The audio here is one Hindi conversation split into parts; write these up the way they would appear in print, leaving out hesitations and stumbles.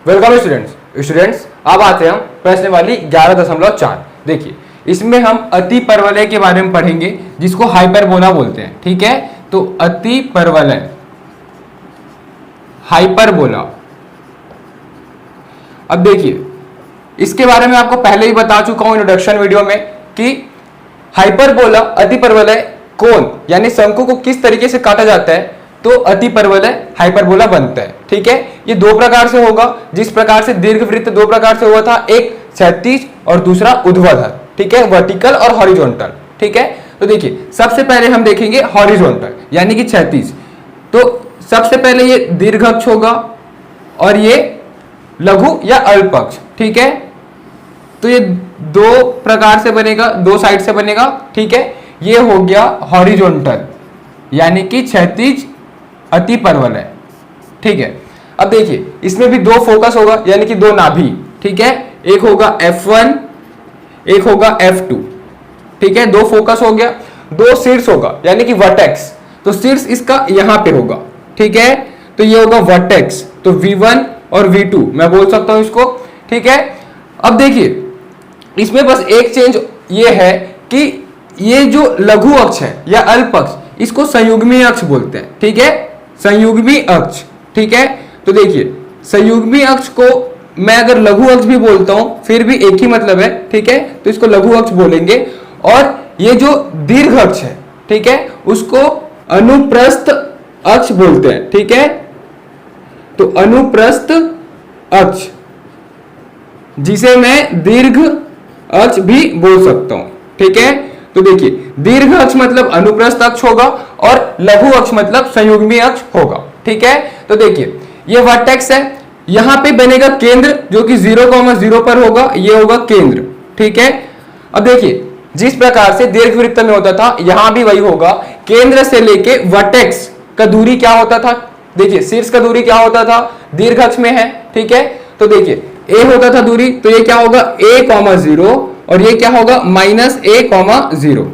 वेलकम स्टूडेंट्स अब आते हैं हम प्रश्न वाली 11.4। देखिए इसमें हम अति परवलय के बारे में पढ़ेंगे जिसको हाइपरबोला बोलते हैं। ठीक है, तो अति परवलय हाइपरबोला। अब देखिए इसके बारे में आपको पहले ही बता चुका हूं इंट्रोडक्शन वीडियो में कि हाइपरबोला अति परवलय कोण यानी शंकु को किस तरीके से काटा जाता है तो अति परवलय हाइपरबोला बनता है। ठीक है, ये दो प्रकार से होगा। जिस प्रकार से दीर्घवृत्त दो प्रकार से हुआ था, एक क्षैतिज और दूसरा ऊर्ध्वाधर। ठीक है, वर्टिकल और हॉरिजॉन्टल। ठीक है, तो देखिए सबसे पहले हम देखेंगे हॉरिजॉन्टल यानी कि क्षैतिज। तो सबसे पहले ये दीर्घ अक्ष होगा और ये लघु या अल्प अक्ष। ठीक है, तो ये दो प्रकार से बनेगा, दो साइड से बनेगा। ठीक है, ये हो गया हॉरिजॉन्टल यानी कि क्षैतिज अति परवलय। ठीक है, अब देखिए इसमें भी दो फोकस होगा यानी कि दो नाभि। ठीक है, एक होगा F1 एक होगा F2। ठीक है, दो फोकस हो गया। दो शीर्ष होगा यानी कि वर्टेक्स, तो शीर्ष इसका यहां पे होगा। ठीक है, तो ये होगा वर्टेक्स, तो V1 और V2 मैं बोल सकता हूं इसको। ठीक है, अब देखिए इसमें बस एक चेंज ये है कि ये जो लघु अक्ष है या अल्प अक्ष इसको संयुग्मी अक्ष बोलते हैं। ठीक है, संयुग्मी अक्ष। ठीक है, तो देखिए संयुग्मी अक्ष को मैं अगर लघु अक्ष भी बोलता हूं फिर भी एक ही मतलब है। ठीक है, तो इसको लघु अक्ष बोलेंगे। और ये जो दीर्घ अक्ष है, ठीक है, उसको अनुप्रस्थ अक्ष बोलते हैं। ठीक है, तो अनुप्रस्थ अक्ष जिसे मैं दीर्घ अक्ष भी बोल सकता हूं। ठीक है, तो देखिए दीर्घ अक्ष मतलब अनुप्रस्थ अक्ष होगा और लघु अक्ष मतलब संयुग्मी अक्ष होगा। ठीक है, तो देखिए ये वर्टेक्स है, यहां पे बनेगा केंद्र जो कि 0,0 पर होगा, ये होगा केंद्र। ठीक है, अब देखिए जिस प्रकार से दीर्घवृत्त में होता था यहां भी वही होगा। केंद्र से लेके वर्टेक्स का दूरी क्या होता था, देखिए शीर्ष का दूरी क्या होता था, दीर्घ अक्ष में है। ठीक है, तो देखिए a होता था दूरी, तो ये क्या होगा a,0 और ये क्या होगा -a,0।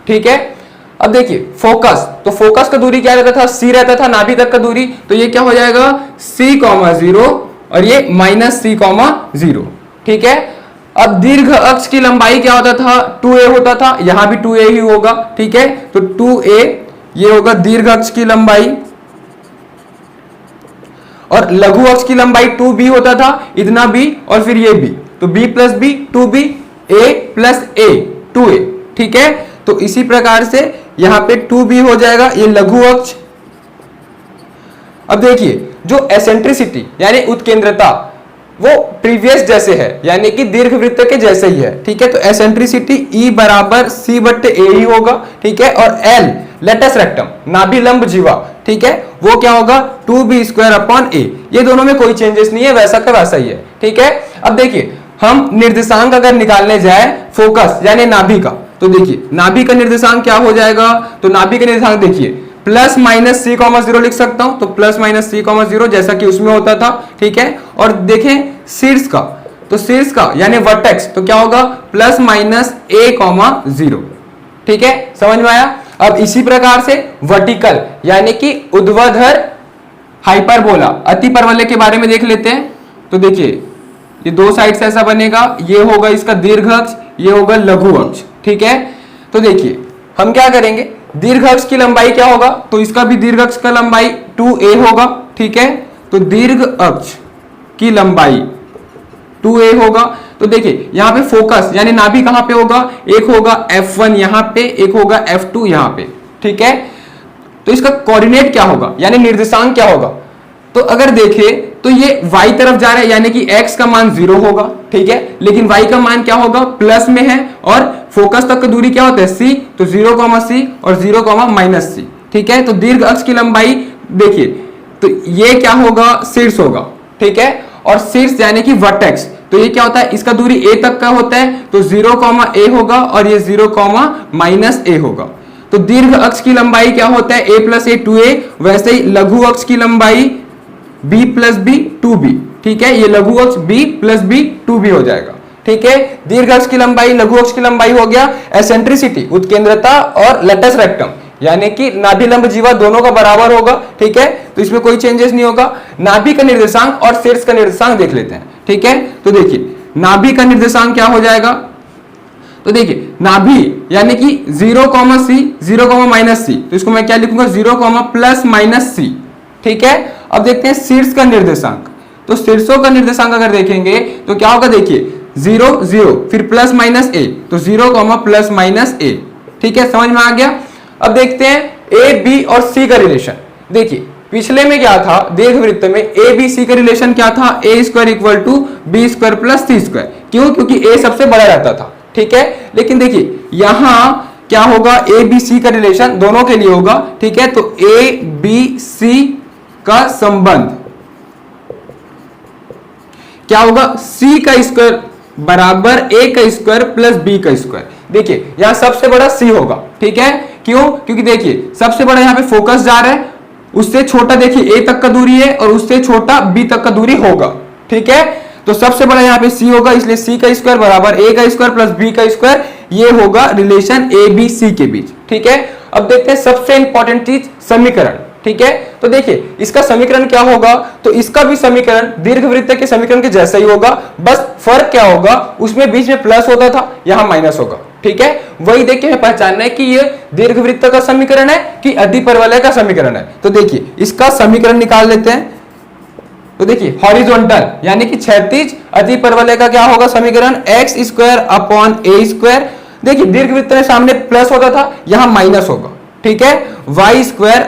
ठीक है, अब देखिए फोकस, तो फोकस का दूरी क्या रहता था, c रहता था, नाभि तक का दूरी, तो ये क्या हो जाएगा c,0 और ये -c,0। ठीक है, अब दीर्घ अक्ष की लंबाई क्या होता था, 2a होता था, यहां भी 2a ही होगा। ठीक है, तो 2a ये होगा दीर्घ अक्ष की लंबाई और लघु अक्ष की लंबाई 2b होता था, इतना b और फिर ये b, तो b plus b 2b, a plus a 2a। ठीक है, तो इसी प्रकार से यहां पे 2b हो जाएगा, ये लघु अक्ष। अब देखिए जो एसेंट्रिसिटी यानी उत्केंद्रता वो प्रीवियस जैसे है यानी कि दीर्घवृत्त के जैसे ही है। ठीक है, तो एसेंट्रिसिटी E बराबर C/A ही होगा। ठीक है, और L लेटस रेक्टम नाभि लंब जीवा, ठीक है, वो क्या होगा 2b²/a। ये दोनों में कोई चेंजेस नहीं है, वैसा का वैसा ही है। ठीक है, अब देखिए हम निर्देशांक अगर निकालने जाए फोकस यानी नाभि का, तो देखिए नाभि का निर्देशांक क्या हो जाएगा, तो नाभि का निर्देशांक देखिए +-c,0 लिख सकता हूं, तो +-c,0 जैसा कि उसमें होता था। ठीक है, और देखें शीर्ष का, तो शीर्ष का यानी वर्टेक्स तो क्या होगा +-a,0। ठीक है, समझ में आया। अब इसी प्रकार से वर्टिकल यानी कि ऊर्ध्वाधर हाइपरबोला अति परवलय के बारे में देख लेते हैं। तो देखिए ये दो साइड से ऐसा बनेगा, ये होगा इसका दीर्घ अक्ष, ये होगा लघु अक्ष। ठीक है, तो देखिए हम क्या करेंगे, दीर्घ अक्ष की लंबाई क्या होगा, तो इसका भी दीर्घ अक्ष का लंबाई 2a होगा। ठीक है, तो दीर्घ अक्ष की लंबाई 2a होगा। तो देखिए यहां पे फोकस यानी नाभि कहां पे होगा, एक होगा F1 यहां पे, एक होगा F2 यहां पे। ठीक है, तो इसका कोऑर्डिनेट क्या होगा यानी निर्देशांक क्या होगा, तो अगर देखें तो ये y तरफ जा रहा है यानी कि x का मान 0 होगा। ठीक है, लेकिन y का मान क्या होगा प्लस में है और फोकस तक की दूरी क्या होता है c, तो 0,c और 0,-c। ठीक है, तो दीर्घ अक्ष की लंबाई देखिए तो ये क्या होगा शीर्ष होगा। ठीक है, और शीर्ष यानी कि वर्टेक्स, तो ये क्या होता है इसका दूरी a तक का होता है, तो 0,a होगा और ये 0,-a होगा। तो दीर्घ अक्ष की लंबाई क्या होता है a+a 2a, वैसे ही लघु अक्ष की लंबाई b+b 2b। ठीक है, ये लघु अक्ष b+b 2b हो जाएगा। ठीक है, दीर्घ अक्ष की लंबाई लघु अक्ष की लंबाई हो गया, एसेंट्रिसिटी उत्केंद्रता और लेटस रेक्टम यानी कि नाभि लंब जीवा दोनों का बराबर होगा, ठीक है, तो इसमें कोई चेंजेस नहीं होगा। नाभि का निर्देशांक और शीर्ष का निर्देशांक देख लेते हैं, ठीक है। तो देखिए नाभि का निर्देशांक क्या हो जाएगा, तो देखिए नाभि यानी कि 0, C 0, -C, तो इसको मैं क्या लिखूंगा 0, +- C, ठीक है। अब देखते हैं शीर्ष का निर्देशांक, तो शीर्षों का निर्देशांक अगर देखेंगे तो क्या होगा, देखिए 0, 0 फिर +-A, तो 0, +-A, ठीक है, समझ में आ गया। अब देखते हैं ए बी और सी का रिलेशन। देखिए पिछले में क्या था, दीर्घवृत्त में ए बी सी का रिलेशन क्या था, a² = b² + c²। क्यों, क्योंकि a सबसे बड़ा रहता था, ठीक है। लेकिन देखिए यहां क्या होगा, ए बी सी का रिलेशन दोनों के लिए होगा, ठीक है। तो ए बी सी का संबंध क्या होगा, c का स्क्वायर बराबर a का स्क्वायर प्लस b का स्क्वायर। देखिए यहां सबसे बड़ा c होगा, ठीक है। क्यों, क्योंकि देखिए सबसे बड़ा यहां पे फोकस जा रहा है, उससे छोटा देखिए a तक का दूरी है और उससे छोटा b तक का दूरी होगा, ठीक है। तो सबसे बड़ा यहाँ पे c होगा, इसलिए c का स्क्वायर बराबर a का स्क्वायर प्लस b का स्क्वायर, ये होगा रिलेशन a b c के बीच, ठीक है। अब देखते हैं सबसे इंपॉर्टेंट चीज समीकरण, ठीक है। तो देखिए इसका समीकरण क्या होगा, तो इसका भी समीकरण दीर्घवृत्त के समीकरण के जैसा ही होगा, बस फर्क क्या होगा, उसमें बीच में प्लस होता था, यहां माइनस होगा, ठीक है। वही देखिए हमें पहचानना है कि ये दीर्घवृत्त का समीकरण है कि अतिपरवलय का समीकरण है। तो देखिए इसका समीकरण निकाल लेते हैं। तो देखिए हॉरिजॉन्टल यानी कि क्षैतिज अतिपरवलय का क्या होगा समीकरण, x² / a²। देखिए दीर्घवृत्त में सामने प्लस होता था, यहां माइनस होगा, ठीक है। y²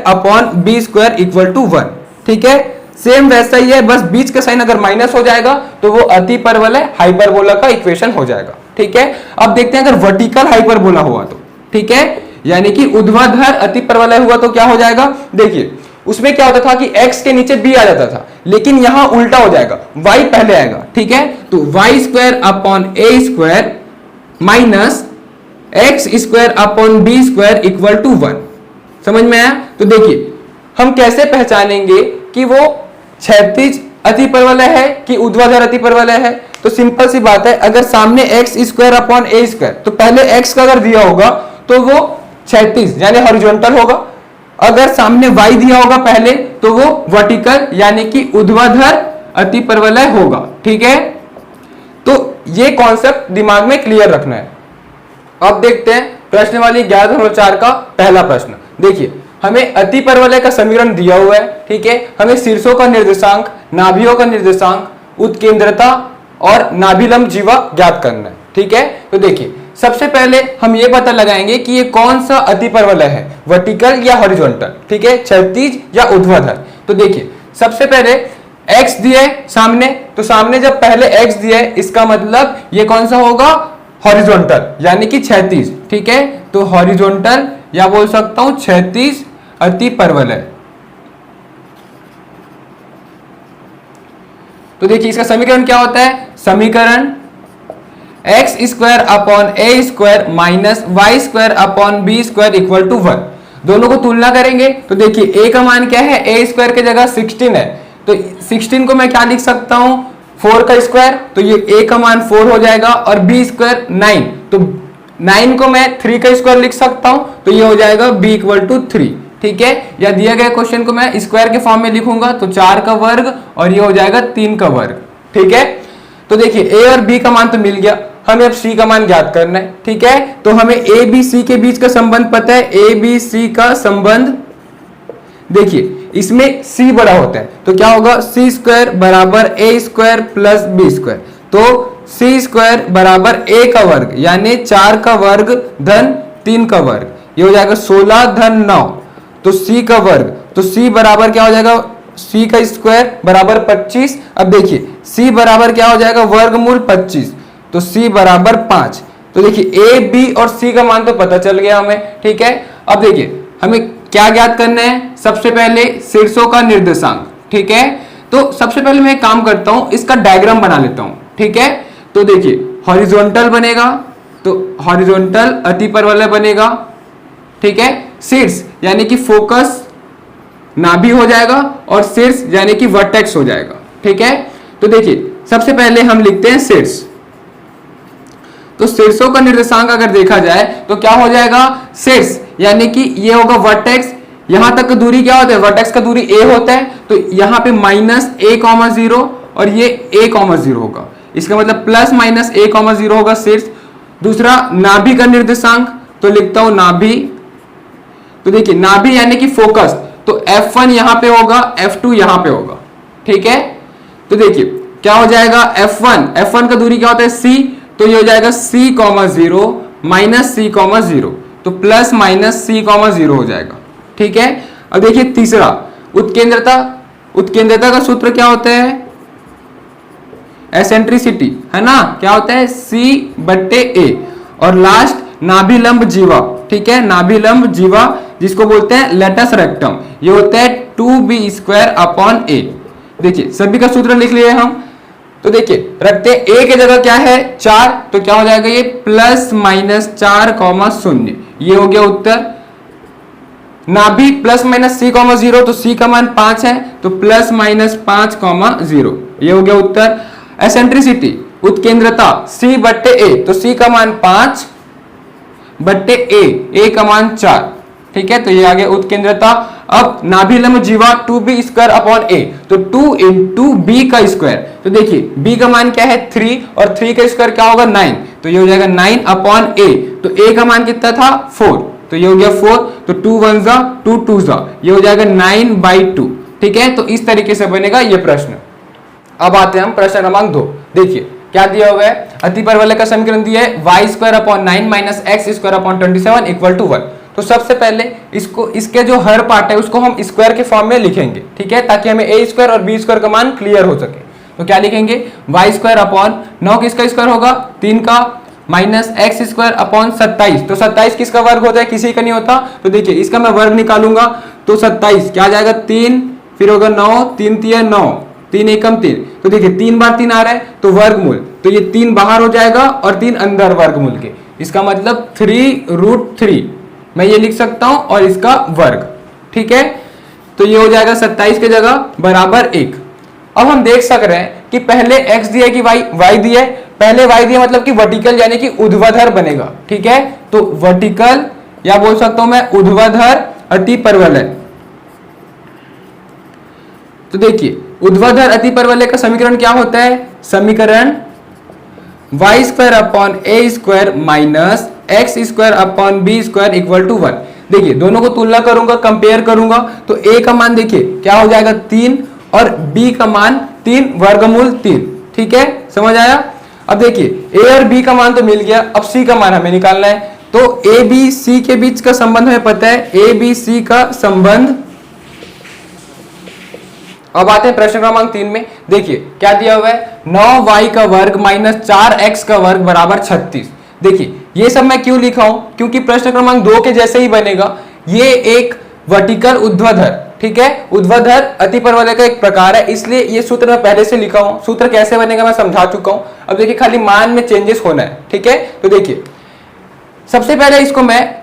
/ b² = 1, ठीक है। सेम वैसा ही है, बस बीच का साइन अगर माइनस हो जाएगा तो वो अतिपरवलय हाइपरबोला का इक्वेशन हो जाएगा, ठीक है। अब देखते हैं अगर वर्टिकल हाइपरबोला हुआ तो, ठीक है, यानी कि ऊर्ध्वाधर अतिपरवलय हुआ तो क्या हो जाएगा। देखिए उसमें क्या होता था कि x के नीचे b आ जाता था, लेकिन यहां उल्टा हो जाएगा, y पहले आएगा, ठीक है। तो y² / a² -x² / b² = 1। समझ में आया। तो देखिए हम कैसे पहचानेंगे कि वो क्षैतिज अतिपरवलय है कि ऊर्ध्वाधर अतिपरवलय है। तो सिंपल सी बात है, अगर सामने x² / a², तो पहले x का अगर दिया होगा तो वो क्षैतिज यानी हॉरिजॉन्टल होगा, अगर सामने y दिया होगा पहले तो वो वर्टिकल यानी कि ऊर्ध्वाधर अतिपरवलय होगा, ठीक है। तो ये कॉन्सेप्ट दिमाग में क्लियर रखना है। अब देखते हैं प्रश्नवाली 11.4 का पहला प्रश्न। देखिए हमें अतिपरवलय का समीकरण दिया हुआ है, ठीक है। हमें शीर्षों का निर्देशांक, नाभियों का निर्देशांक, उत्केंद्रता और नाभिलंब जीवा ज्ञात करना है, ठीक है। तो देखिए सबसे पहले हम ये पता लगाएंगे कि ये कौन सा अतिपरवलय है, वर्टिकल या हॉरिजॉन्टल, ठीक है, क्षैतिज या ऊर्ध्वाधर। तो देखिए सबसे पहले x दिया है सामने, तो सामने जब पहले x दिया है इसका मतलब ये कौन सा होगा, हॉरिजॉन्टल यानी कि क्षैतिज, ठीक है। तो हॉरिजॉन्टल या बोल सकता हूं क्षैतिज अतिपरवलय। तो देखिए इसका समीकरण क्या होता है, समीकरण x² / a² - y² / b² = 1। दोनों को तुलना करेंगे तो देखिए a का मान क्या है, a² की जगह 16 है, तो 16 को मैं क्या लिख सकता हूं, 4 का स्क्वायर, तो ये a का मान 4 हो जाएगा, और b² 9, तो 9 को मैं 3 का स्क्वायर लिख सकता हूं, तो ये हो जाएगा b = 3, ठीक है। या दिया गया क्वेश्चन को मैं स्क्वायर के फॉर्म में लिखूंगा तो 4 का वर्ग और ये हो जाएगा 3 का वर्ग, ठीक है। तो देखिए a और b का मान तो मिल गया, हमें अब c का मान ज्ञात करना है, ठीक है। तो हमें a b c के बीच का संबंध पता है, a b c का संबंध, देखिए इसमें c बड़ा होता है तो क्या होगा, c² बराबर a² प्लस b², तो c² बराबर a का वर्ग यानी 4 का वर्ग धन 3 का वर्ग, ये हो जाएगा 16 धन 9, तो c का वर्ग, तो c बराबर क्या हो जाएगा, c का स्क्वायर बराबर 25। अब देखिए c बराबर क्या हो जाएगा, वर्गमूल 25, तो c बराबर 5। तो देखिए a b और c का मान तो पता चल गया हमें, ठीक है। अब देखिए हमें क्या ज्ञात करना है, सबसे पहले शीर्षों का निर्देशांक, ठीक है। तो सबसे पहले मैं एक काम करता हूं, इसका डायग्राम बना लेता हूं, ठीक है। तो देखिए हॉरिजॉन्टल बनेगा, तो हॉरिजॉन्टल अतिपरवलय बनेगा, ठीक है। शीर्ष यानी कि फोकस नाभि हो जाएगा और शीर्ष यानी कि वर्टेक्स हो जाएगा, ठीक है। तो देखिए सबसे पहले हम लिखते हैं शीर्ष, तो शीर्षों का निर्देशांक अगर देखा जाए तो क्या हो जाएगा, शीर्ष यानी कि ये होगा वर्टेक्स, यहां तक का दूरी क्या होता है, वर्टेक्स का दूरी a होता है, तो यहां पे -a,0 और ये a,0 होगा, इसका मतलब +-a,0 होगा शीर्ष। दूसरा नाभि का निर्देशांक, तो लिखता हूं नाभि, तो देखिए नाभि यानी कि फोकस, तो F1 यहां पे होगा, F2 यहां पे होगा, ठीक है। तो देखिए क्या हो जाएगा, F1 का दूरी क्या होता है c, तो ये हो जाएगा c,0 -c,0, तो +-c,0 हो जाएगा, ठीक है। अब देखिए तीसरा उत्केंद्रता का सूत्र क्या होता है, एसेंट्रिसिटी, है ना, क्या होता है C/A। और लास्ट नाभिलंब जीवा, ठीक है, नाभिलंब जीवा जिसको बोलते हैं लेटस रेक्टम, ये होता है 2b²/a। देखिए सभी का सूत्र लिख लिए हम, तो देखिए रखते हैं a के जगह क्या है 4, तो क्या हो जाएगा ये +-4,0, ये हो गया उत्तर। नाभि +-c,0, तो c का मान 5 है, तो +-5,0, ये हो गया उत्तर। एसेंट्रिसिटी उत्केंद्रता C/A, तो c का मान 5/a, a का मान 4, ठीक है, तो ये आ गया उत्केंद्रता। अब नाभिलंब जीवा 2b²/a, तो 2 × b का स्क्वायर, तो देखिए b का मान क्या है 3, और 3 का स्क्वायर क्या होगा 9, तो ये हो जाएगा 9/a, तो a का मान कितना था 4, तो ये हो गया 4, तो 2 1 जा 2 2 जा, ये हो जाएगा 9/2, ठीक है। तो इस तरीके से बनेगा ये प्रश्न। अब आते हैं हम प्रश्न क्रमांक 2। देखिए क्या दिया हुआ है, अतिपरवलय का समीकरण दिया है y²/9 x²/27 = 1। तो सबसे पहले इसके जो हर पार्ट है उसको हम स्क्वायर के फॉर्म में लिखेंगे, ठीक है, ताकि हमें a² और b² का मान क्लियर हो सके। तो क्या लिखेंगे, y²/9 किसका स्क्वायर होगा 3 का, -x²/27, तो 27 किसका वर्ग होता है, किसी का नहीं होता। तो देखिए इसका मैं वर्ग निकालूंगा, तो 27 क्या आ जाएगा 3, फिर होगा 9, 3 3 9, 3 एकम 3, तो देखिए 3 बार 3 आ रहा है, तो वर्गमूल, तो ये 3 बाहर हो जाएगा और 3 अंदर वर्गमूल के, इसका मतलब 3√3 मैं ये लिख सकता हूं, और इसका वर्ग, ठीक है। तो ये हो जाएगा 27 की जगह बराबर 1। अब हम देख सक रहे हैं कि पहले x दिया कि y दिया, पहले y दिया मतलब कि वर्टिकल यानी कि ऊर्ध्वाधर बनेगा, ठीक है। तो वर्टिकल या बोल सकता हूं मैं ऊर्ध्वाधर अतिपरवलय। तो देखिए ऊर्ध्वाधर अतिपरवलय का समीकरण क्या होता है, समीकरण y²/a² -x² = 1। देखिए दोनों को तुलना करूंगा, कंपेयर करूंगा, तो a का मान देखिए क्या हो जाएगा 3, और b का मान 3 वर्गमूल 3, ठीक है, समझ आया। अब देखिए a और b का मान तो मिल गया, अब c का मान हमें निकालना है। तो a b c के बीच का संबंध हमें पता है, a b c का संबंध। अब आते हैं प्रश्न क्रमांक 3 में। देखिए क्या दिया हुआ है, 9y² -4x² बराबर 36। देखिए ये सब मैं क्यों लिखा हूं, क्योंकि प्रश्न क्रमांक 2 के जैसे ही बनेगा, ये एक वर्टिकल ऊर्ध्वाधर, ठीक है, ऊर्ध्वाधर अतिपरवलय का एक प्रकार है, इसलिए ये सूत्र मैं पहले से लिखा हूं। सूत्र कैसे बनेगा मैं समझा चुका हूं, अब देखिए खाली मान में चेंजेस होना है, ठीक है। तो देखिए सबसे पहले इसको मैं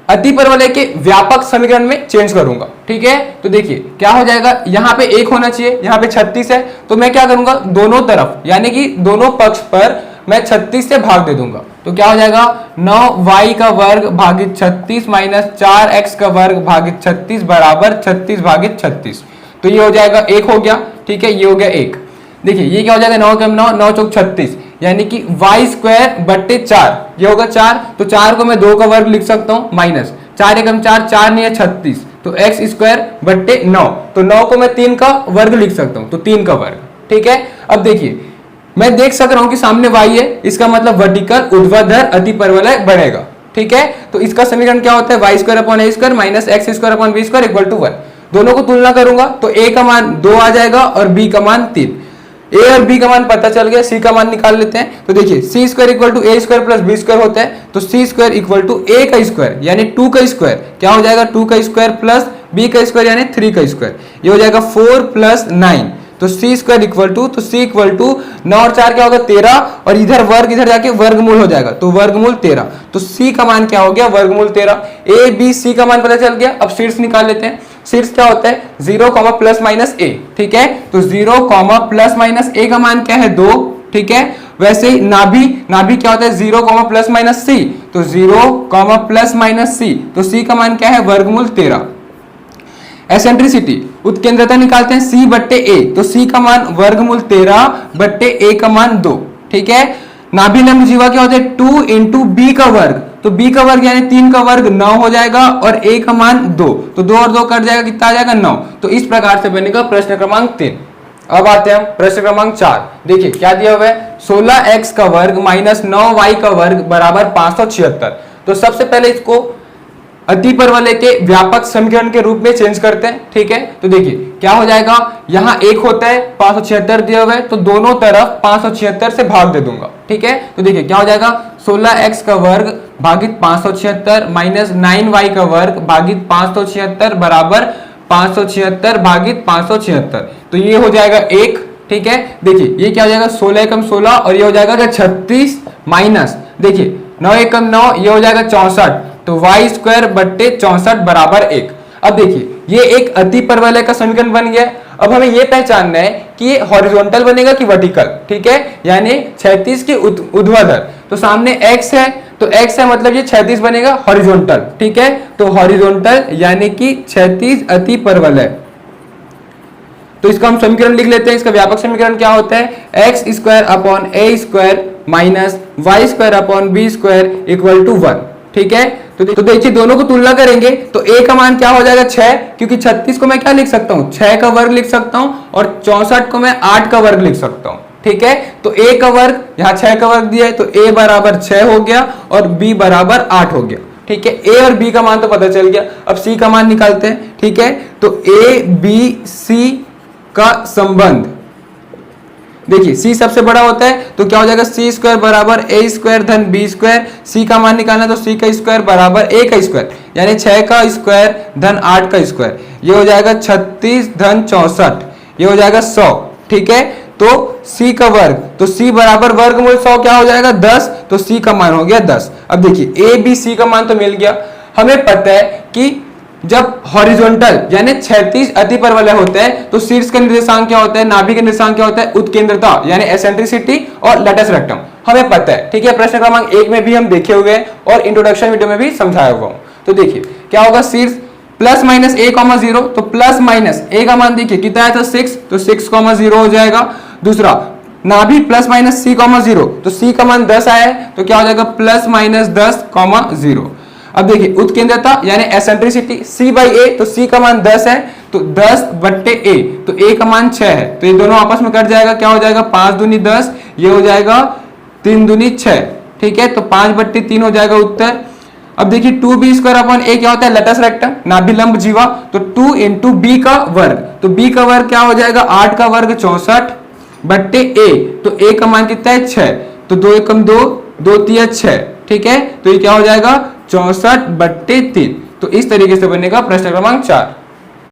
अतिपरवलय के व्यापक समीकरण में चेंज करूंगा, ठीक है। तो देखिए क्या हो जाएगा, यहाँ पे 1 होना चाहिए, यहाँ पे 36 है, तो मैं क्या करूंगा दोनों तरफ यानी कि दोनों पक्ष पर मैं 36 से भाग दे दूंगा। तो क्या हो जाएगा 9y² भागित 36 -4x² भागित 36 बराबर 36/36। तो ये हो जाएगा 1 हो गया, ठीक है, ये हो गया 1। देखिए ये क्या हो जाएगा 9 × 9 9 × 36, यानी कि y²/4, ये होगा 4, तो 4 को मैं 2 का वर्ग लिख सकता हूं, माइनस 4 × 4 4 नहीं है 36, तो x²/9, तो 9 को मैं 3 का वर्ग लिख सकता हूं, तो 3 का वर्ग, ठीक है। अब देखिए मैं देख सक रहा हूं कि सामने y है, इसका मतलब वर्टिकल ऊर्ध्वाधर अतिपरवलय बनेगा, ठीक है। तो इसका समीकरण क्या होता है, y²/a² -x² = 1। दोनों को तुलना करूंगा तो a का मान 2 आ जाएगा और b का मान 3। a और b का मान पता चल गया, c का मान निकाल लेते हैं। तो देखिए c² = a² + b² होता है, तो c² = a का स्क्वायर यानी 2 का स्क्वायर, क्या हो जाएगा 2 का स्क्वायर प्लस b का स्क्वायर यानी 3 का स्क्वायर, ये हो जाएगा 4 + 9, तो c² तो c = 9 और 4 क्या होगा 13, और इधर वर्ग इधर जाके वर्गमूल हो जाएगा, तो वर्गमूल 13, तो c का मान क्या हो गया वर्गमूल 13। a b c का मान पता चल गया, अब शीर्ष निकाल लेते हैं। शीर्ष क्या होता है 0, ±a, ठीक है, तो 0, ±a का मान क्या है 2, ठीक है। वैसे ही नाभि, नाभि क्या होता है 0 प्लस माइनस सी, तो 0 प्लस माइनस सी, तो सी का मान क्या है वर्गमूल 13। एसेंट्रिसिटी, उत्केंद्रता निकालते हैं सी बट्टे ए, तो सी का मान वर्गमूल 13 बट्टे ए का मान 2, ठीक है। नाभि लंब जीवा क्या होता है 2 इंटू बी का वर्ग, तो बी का वर्ग यानी 3 का वर्ग 9 हो जाएगा और ए का मान 2, तो 2 और 2 कट जाएगा, कितना आ जाएगा 9। तो इस प्रकार से बनेगा प्रश्न क्रमांक 3। अब आते हैं प्रश्न क्रमांक 4। देखिए क्या दिया हुआ है 16x का वर्ग माइनस 9y का वर्ग बराबर 576। तो सबसे पहले इसको अतिपरवलय के व्यापक समीकरण के रूप में चेंज करते हैं, ठीक है। तो देखिए क्या हो जाएगा, यहाँ एक होता है 576 दिया हुआ है, तो दोनों तरफ 576 से भाग दे दूंगा, ठीक है। तो देखिए क्या हो जाएगा 16x का वर्ग भागित 576 माइनस 9y का वर्ग भागित 576 बराबर 576 भागित 576, तो ये हो जाएगा 1, ठीक है। देखिए ये क्या हो जाएगा 16 एकम 16 और ये हो जाएगा 36 माइनस, देखिए 9 एकम 9, ये हो जाएगा 64, तो y स्क्वायर बट्टे 64 बराबर 1। अब देखिए ये एक अतिपरवलय का समीकरण बन गया। अब हमें ये पहचानना है कि ये हॉरिजॉन्टल बनेगा कि वर्टिकल, ठीक है, यानी 36 की ऊर्ध्वाधर, तो सामने x है, तो x है मतलब ये 36 बनेगा हॉरिजॉन्टल, ठीक है। तो हॉरिजॉन्टल यानी कि 36 अतिपरवलय। तो इसका हम समीकरण लिख लेते हैं। इसका व्यापक समीकरण क्या होता है x square upon a square minus y square upon b square equal to 1, ठीक है। तो देखिए दोनों को तुलना करेंगे तो a का मान क्या हो जाएगा 6, क्योंकि 36 को मैं क्या लिख सकता हूँ 6 का वर्ग लिख सकता हूँ और 64 को मैं 8 का वर्ग लिख सकता हूँ, ठीक है। तो a का वर्ग यहाँ 6 का वर्ग दिया है, तो a बराबर 6 हो गया और b बराबर 8 हो गया, ठीक है। a और b का मान तो पता चल गया, अब c का मान निकालते हैं, ठीक है। तो a b c का संबंध, देखिए c सबसे बड़ा होता है, तो क्या हो जाएगा c स्क्वायर बराबर a स्क्वायर धन b स्क्वायर, c का मान निकालना तो c का स्क्वायर बराबर a का स्क्वायर, यानी 6 का स्क्वायर धन 8 का स्क्वायर, ये हो जाएगा 36 धन 64, ये हो जाएगा 100, ठीक है। तो c का वर्ग, तो c बराबर वर्गमूल 100 क्या हो जाएगा 10, तो c का मान हो गया 10। अब देखिए a b c का मान तो मिल गया। हमें पता है कि जब हॉरिजॉन्टल यानी 36 अतिपरवलय होते हैं तो शीर्ष का निर्देशांक क्या होता है, नाभि का निर्देशांक क्या होता है, उत्केंद्रता यानी एसेंट्रिसिटी और लैटिस रेक्टम हमें पता है, ठीक है। प्रश्न क्रमांक 1 में भी हम देखे हुए हैं और इंट्रोडक्शन वीडियो में भी समझाया हुआ हूं। तो देखिए क्या होगा शीर्ष प्लस माइनस a, 0, तो प्लस माइनस a का मान देखिए कितना आया था 6, तो 6, 0 हो जाएगा। दूसरा नाभि प्लस माइनस c, 0, तो c का मान 10 आया है, तो क्या हो जाएगा प्लस माइनस 10, 0। अब देखिए उत्केंद्रता यानी एसेंट्रिसिटी c बाई ए, तो c का मान 10 है, तो 10 बट्टे a, तो a का मान 6 है, तो ये दोनों आपस में कट जाएगा, क्या हो जाएगा 5 दूनी 10, ये हो जाएगा 3 दूनी 6, ठीक है। तो 5 बट्टे 3 हो जाएगा उत्तर। अब देखिए 2b स्क्वायर अपॉन a क्या होता है लैटिस रेक्टम नाभि लंब जीवा, तो 2 इंटू b का वर्ग, तो b का वर्ग क्या हो जाएगा 8 का वर्ग 64 बट्टे a, तो a का मान कितना है 6, तो 2 एकम 2, 2 तिया 6, ठीक है। तो ये क्या हो जाएगा 64 बट्टे 3। तो इस तरीके से बनेगा प्रश्न क्रमांक 4।